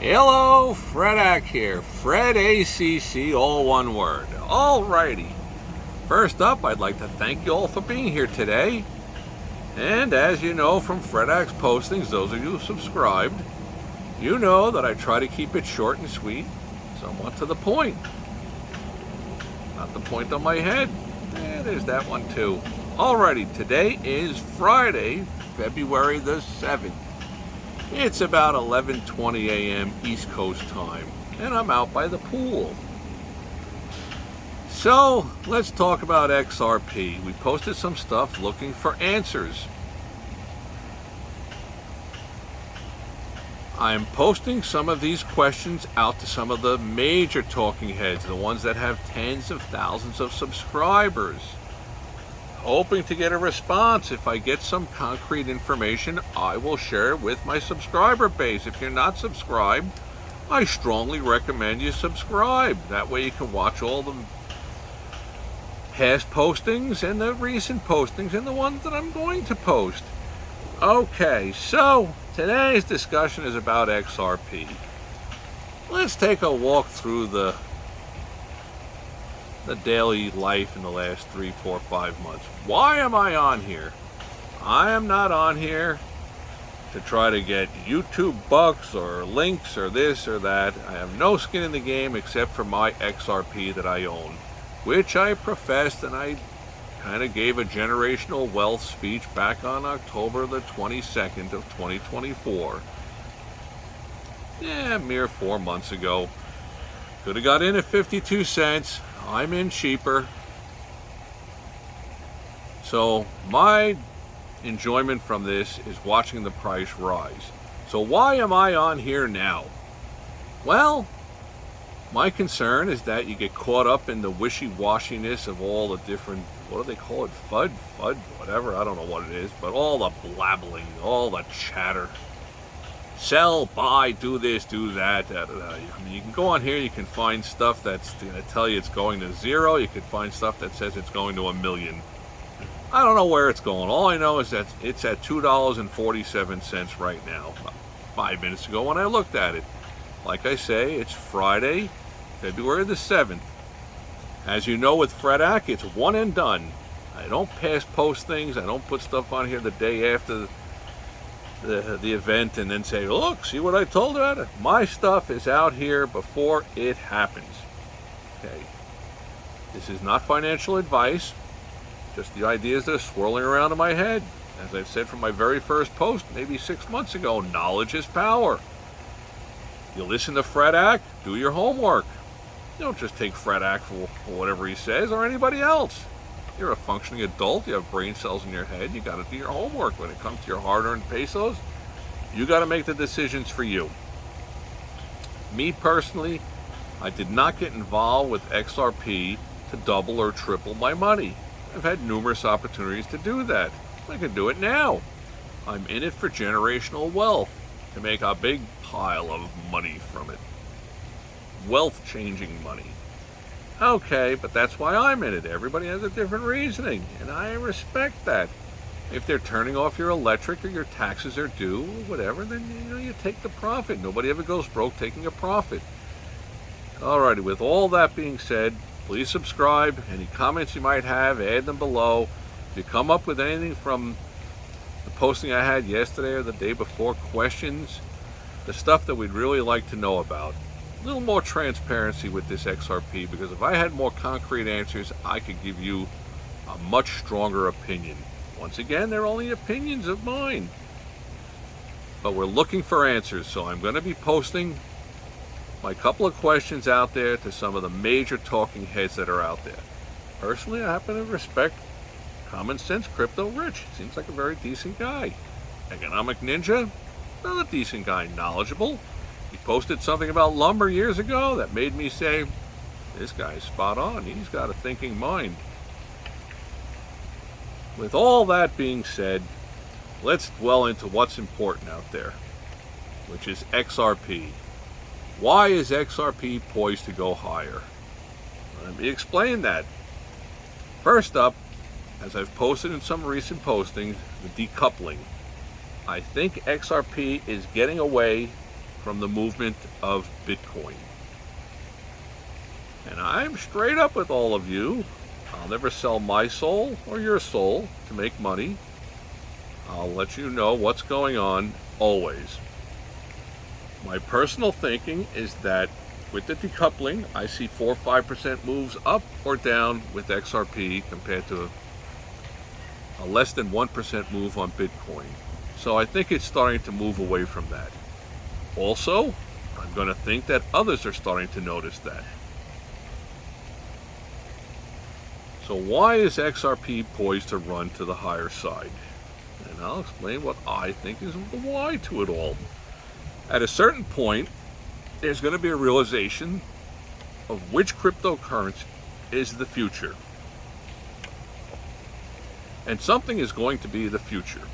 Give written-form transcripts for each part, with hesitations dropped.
Hello, Fredak here. Fred ACC, all one word. Alrighty. First up, I'd like to thank you all for being here today. And as you know from Fredak's postings, those of you who subscribed, you know that I try to keep it short and sweet, somewhat to the point. Not the point on my head. There's that one too. Alrighty, today is Friday, February the 7th. It's about 11:20 a.m. East Coast time, and I'm out by the pool. So, let's talk about XRP. We posted some stuff looking for answers. I'm posting some of these questions out to some of the major talking heads, the ones that have tens of thousands of subscribers. Hoping to get a response. If I get some concrete information, I will share it with my subscriber base. If you're not subscribed, I strongly recommend you subscribe. That way you can watch all the past postings and the recent postings and the ones that I'm going to post. Okay, so today's discussion is about XRP. Let's take a walk through the daily life in the last 3, 4, 5 months. Why am I on here? I am not on here to try to get YouTube bucks or links or this or that. I have no skin in the game except for my XRP that I own, which I professed, and I kind of gave a generational wealth speech back on October the 22nd of 2024. Yeah, mere 4 months ago. Could have got in at 52 cents. I'm in cheaper. So my enjoyment from this is watching the price rise. So why am I on here now? Well, my concern is that you get caught up in the wishy-washiness of all the different, what do they call it? FUD, whatever, I don't know what it is, but all the blabbling, all the chatter. Sell, buy, do this, do that. I mean, you can go on here, you can find stuff that's going to tell you it's going to 0. You can find stuff that says it's going to 1,000,000. I don't know where it's going. All I know is that it's at $2.47 right now. About 5 minutes ago when I looked at it. Like I say, it's Friday, February the 7th. As you know with Fredak, it's one and done. I don't post things. I don't put stuff on here the day after the event and then say, look, see what I told about it? My stuff is out here before it happens. Okay. This is not financial advice. Just the ideas that are swirling around in my head. As I've said from my very first post, maybe 6 months ago, knowledge is power. You listen to Fredak, do your homework. You don't just take Fredak for whatever he says or anybody else. You're a functioning adult. You have brain cells in your head. You got to do your homework. When it comes to your hard-earned pesos, you got to make the decisions for you. Me personally, I did not get involved with XRP to double or triple my money. I've had numerous opportunities to do that. I can do it now. I'm in it for generational wealth, to make a big pile of money from it. Wealth-changing money. Okay, but that's why I'm in it. Everybody has a different reasoning, and I respect that. If they're turning off your electric or your taxes are due, or whatever, then you take the profit. Nobody ever goes broke taking a profit. Alrighty, with all that being said, please subscribe. Any comments you might have, add them below. If you come up with anything from the posting I had yesterday or the day before, questions, the stuff that we'd really like to know about. A little more transparency with this XRP, because if I had more concrete answers, I could give you a much stronger opinion. Once again, they're only opinions of mine. But we're looking for answers, so I'm going to be posting my couple of questions out there to some of the major talking heads that are out there. Personally, I happen to respect Common Sense Crypto Rich. Seems like a very decent guy. Economic Ninja, another decent guy, knowledgeable. He posted something about lumber years ago that made me say, this guy's spot on. He's got a thinking mind. With all that being said, let's dwell into what's important out there, which is XRP. Why is XRP poised to go higher? Let me explain that. First up, as I've posted in some recent postings, the decoupling. I think XRP is getting away from the movement of Bitcoin. And I'm straight up with all of you. I'll never sell my soul or your soul to make money. I'll let you know what's going on always. My personal thinking is that with the decoupling, I see 4 or 5% moves up or down with XRP compared to a less than 1% move on Bitcoin. So I think it's starting to move away from that. Also, I'm going to think that others are starting to notice that. So why is XRP poised to run to the higher side? And I'll explain what I think is the why to it all. At a certain point, there's going to be a realization of which cryptocurrency is the future. And something is going to be the future.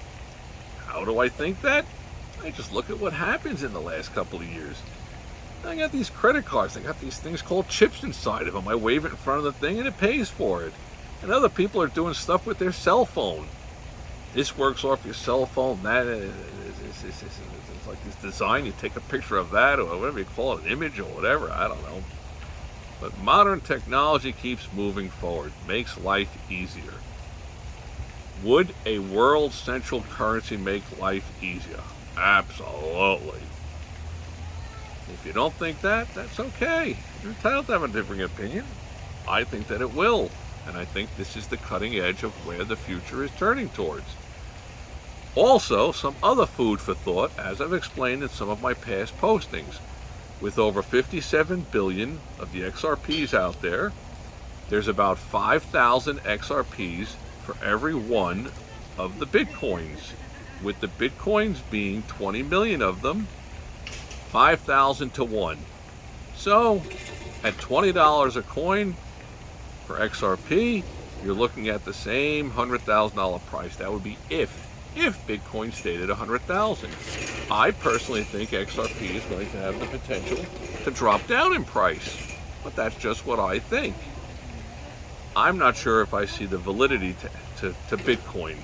How do I think that? I just look at what happens in the last couple of years. I got these credit cards. They got these things called chips inside of them. I wave it in front of the thing and it pays for it. And other people are doing stuff with their cell phone. This works off your cell phone. That it's like this design. You take a picture of that or whatever you call it, an image or whatever. I don't know. But modern technology keeps moving forward. Makes life easier. Would a world central currency make life easier? Absolutely. If you don't think that, that's okay. You're entitled to have a different opinion. I think that it will. And I think this is the cutting edge of where the future is turning towards. Also, some other food for thought, as I've explained in some of my past postings. With over 57 billion of the XRPs out there, there's about 5,000 XRPs for every one of the Bitcoins. With the Bitcoins being 20 million of them, 5,000 to 1. So, at $20 a coin for XRP, you're looking at the same $100,000 price. That would be if Bitcoin stayed at 100,000. I personally think XRP is going to have the potential to drop down in price, but that's just what I think. I'm not sure if I see the validity to Bitcoin.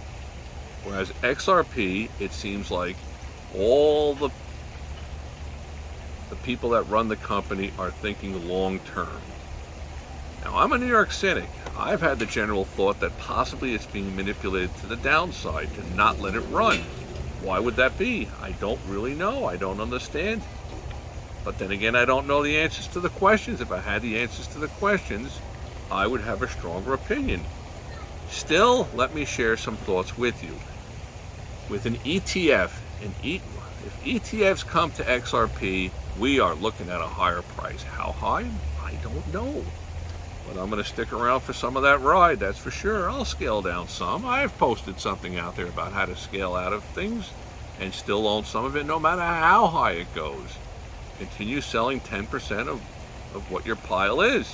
Whereas XRP, it seems like all the people that run the company are thinking long term. Now, I'm a New York cynic. I've had the general thought that possibly it's being manipulated to the downside to not let it run. Why would that be? I don't really know. I don't understand. But then again, I don't know the answers to the questions. If I had the answers to the questions, I would have a stronger opinion. Still, let me share some thoughts with you. With an ETF, if ETFs come to XRP, we are looking at a higher price. How high? I don't know. But I'm going to stick around for some of that ride, that's for sure. I'll scale down some. I've posted something out there about how to scale out of things and still own some of it no matter how high it goes. Continue selling 10% of what your pile is.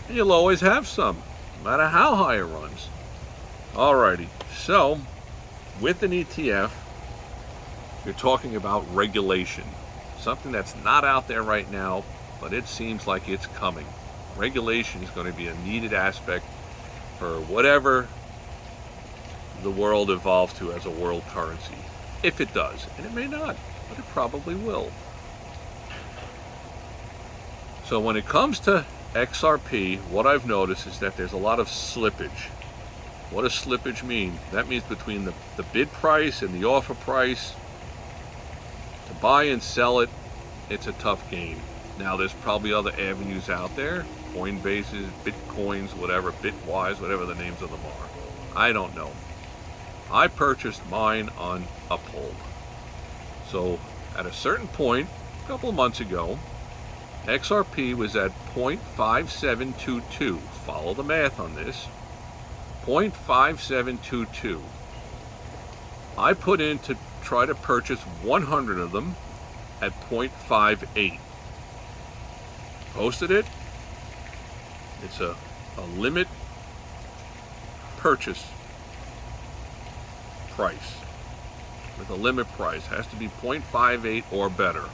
And you'll always have some, no matter how high it runs. Alrighty, so with an ETF, you're talking about regulation. Something that's not out there right now, but it seems like it's coming. Regulation is going to be a needed aspect for whatever the world evolves to as a world currency. If it does, and it may not, but it probably will. So when it comes to XRP, what I've noticed is that there's a lot of slippage. What does slippage mean? That means between the bid price and the offer price. To buy and sell it, it's a tough game. Now there's probably other avenues out there, Coinbases, Bitcoins, whatever, Bitwise, whatever the names of them are. I don't know. I purchased mine on Uphold. So at a certain point, a couple of months ago, XRP was at 0.5722. Follow the math on this. 0.5722. I put in to try to purchase 100 of them at 0.58. Posted it. It's a limit purchase price. With a limit price. Has to be 0.58 or better.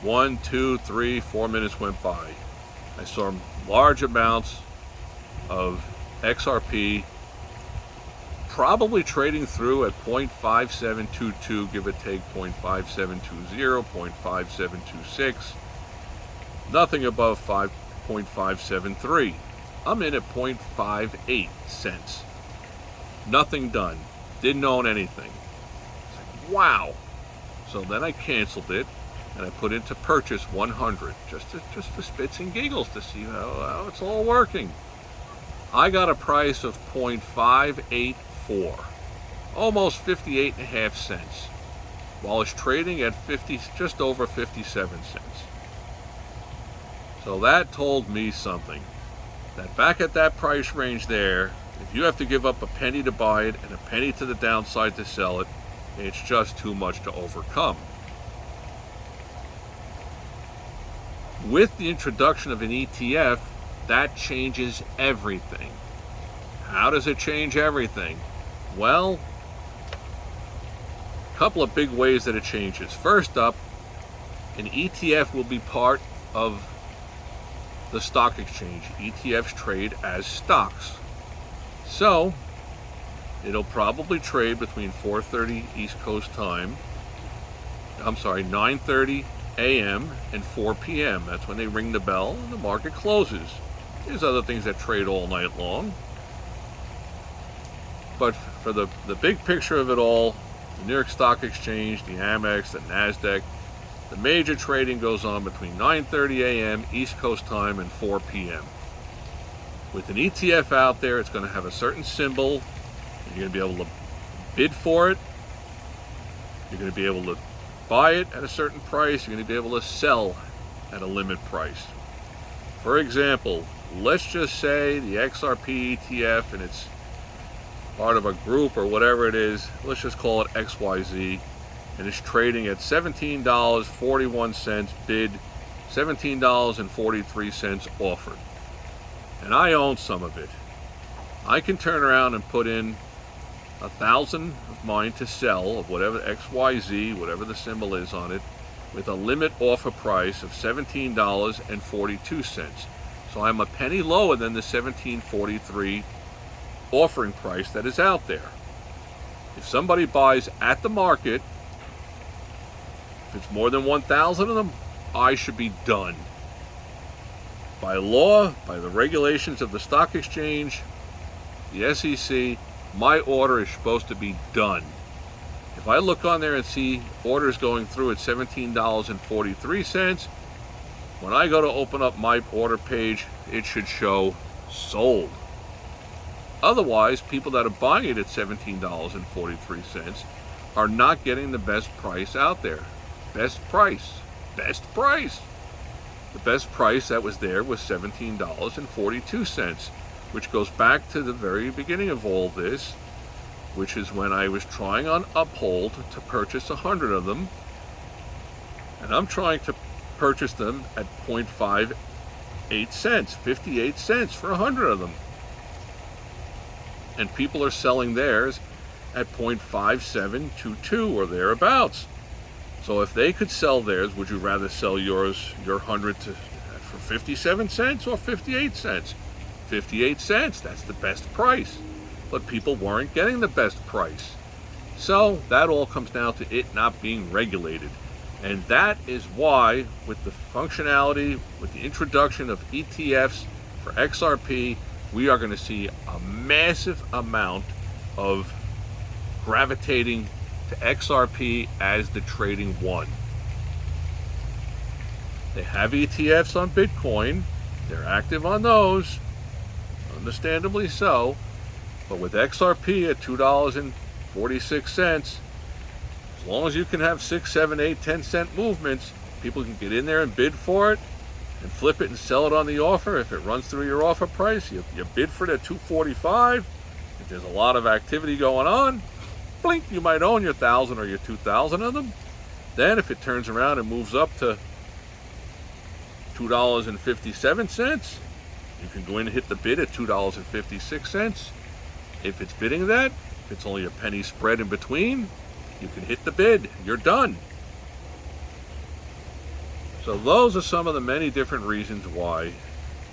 1, 2, 3, 4 minutes went by. I saw large amounts of XRP probably trading through at 0.5722, give or take 0.5720, 0.5726, nothing above 5.573. I'm in at 0.58 cents. Nothing done. Didn't own anything. It's like, wow. So then I canceled it and I put into purchase 100 just for spits and giggles to see how it's all working. I got a price of 0.584, almost 58.5 cents, while it's trading at just over 57 cents. So that told me something, that back at that price range there, if you have to give up a penny to buy it and a penny to the downside to sell it, it's just too much to overcome. With the introduction of an ETF, that changes everything. How does it change everything? Well, a couple of big ways that it changes. First up, an ETF will be part of the stock exchange. ETFs trade as stocks. So, it'll probably trade between 4:30 East Coast time, 9:30 a.m. and 4 p.m. That's when they ring the bell and the market closes. There's other things that trade all night long. But for the big picture of it all, the New York Stock Exchange, the Amex, the NASDAQ, the major trading goes on between 9:30 a.m. East Coast time and 4 p.m. With an ETF out there, it's going to have a certain symbol. And you're going to be able to bid for it. You're going to be able to buy it at a certain price. You're going to be able to sell at a limit price. For example, let's just say the XRP ETF, and it's part of a group or whatever it is, let's just call it XYZ, and it's trading at $17.41 bid, $17.43 offered. And I own some of it. I can turn around and put in 1,000 of mine to sell, of whatever XYZ, whatever the symbol is on it, with a limit offer price of $17.42. So I'm a penny lower than the $17.43 offering price that is out there. If somebody buys at the market, if it's more than 1,000 of them, I should be done. By law, by the regulations of the stock exchange, the SEC, my order is supposed to be done. If I look on there and see orders going through at $17.43, when I go to open up my order page, it should show sold. Otherwise, people that are buying it at $17.43 are not getting the best price out there. Best price. Best price. The best price that was there was $17.42, which goes back to the very beginning of all this, which is when I was trying on Uphold to purchase 100 of them, and I'm trying to purchase them at 0.58 cents, 58 cents for 100 of them. And people are selling theirs at 0.5722 or thereabouts. So if they could sell theirs, would you rather sell your 100 for 57 cents or 58 cents? 58 cents, that's the best price. But people weren't getting the best price. So that all comes down to it not being regulated. And that is why, with the functionality, with the introduction of ETFs for XRP, we are going to see a massive amount of gravitating to XRP as the trading one. They have ETFs on Bitcoin. They're active on those, understandably so. But with XRP at $2.46, as long as you can have 6, 7, 8, 10 cent movements, people can get in there and bid for it and flip it and sell it on the offer. If it runs through your offer price, you bid for it at $2.45. If there's a lot of activity going on, blink, you might own your 1,000 or your 2,000 of them. Then if it turns around and moves up to $2.57, you can go in and hit the bid at $2.56. If it's bidding that, if it's only a penny spread in between, you can hit the bid. You're done. So those are some of the many different reasons why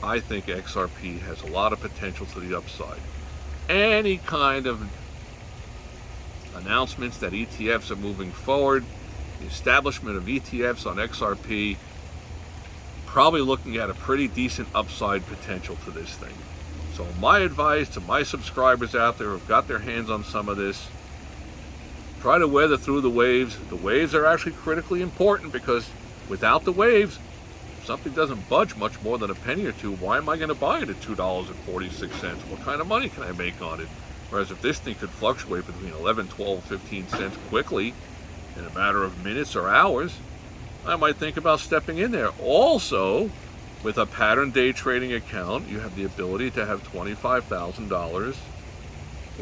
I think XRP has a lot of potential to the upside. Any kind of announcements that ETFs are moving forward, the establishment of ETFs on XRP, probably looking at a pretty decent upside potential to this thing. So my advice to my subscribers out there who've got their hands on some of this, try to weather through the waves. The waves are actually critically important, because without the waves, if something doesn't budge much more than a penny or two, why am I going to buy it at $2.46? What kind of money can I make on it? Whereas if this thing could fluctuate between 11, 12, 15 cents quickly in a matter of minutes or hours, I might think about stepping in there. Also, with a pattern day trading account, you have the ability to have $25,000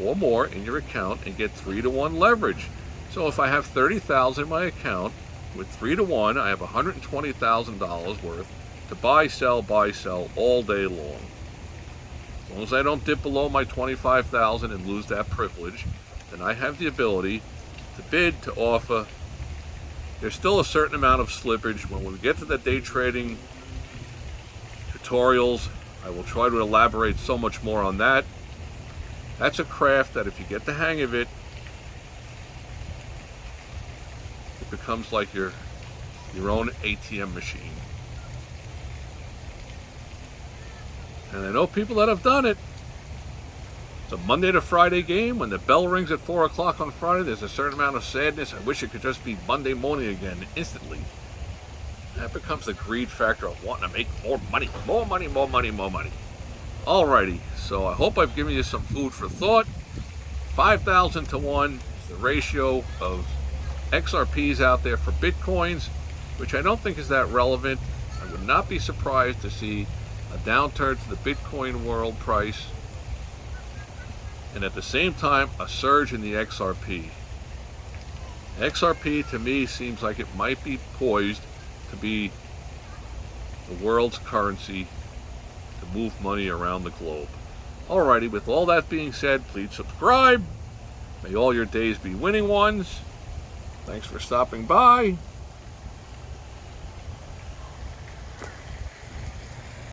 or more in your account and get 3-to-1 leverage. So if I have $30,000 in my account, with 3-to-1, I have $120,000 worth to buy, sell all day long. As long as I don't dip below my $25,000 and lose that privilege, then I have the ability to bid, to offer. There's still a certain amount of slippage. When we get to the day trading tutorials, I will try to elaborate so much more on that. That's a craft that if you get the hang of it, it becomes like your own ATM machine. And I know people that have done it. It's a Monday to Friday game. When the bell rings at 4 o'clock on Friday, there's a certain amount of sadness. I wish it could just be Monday morning again instantly. That becomes the greed factor of wanting to make more money. More money, more money, more money. Alrighty, so I hope I've given you some food for thought. 5,000 to 1 is the ratio of XRPs out there for Bitcoins, which I don't think is that relevant. I would not be surprised to see a downturn to the Bitcoin world price, and at the same time a surge in the XRP. XRP to me seems like it might be poised to be the world's currency to move money around the globe. Alrighty, with all that being said, please subscribe. May all your days be winning ones. Thanks for stopping by.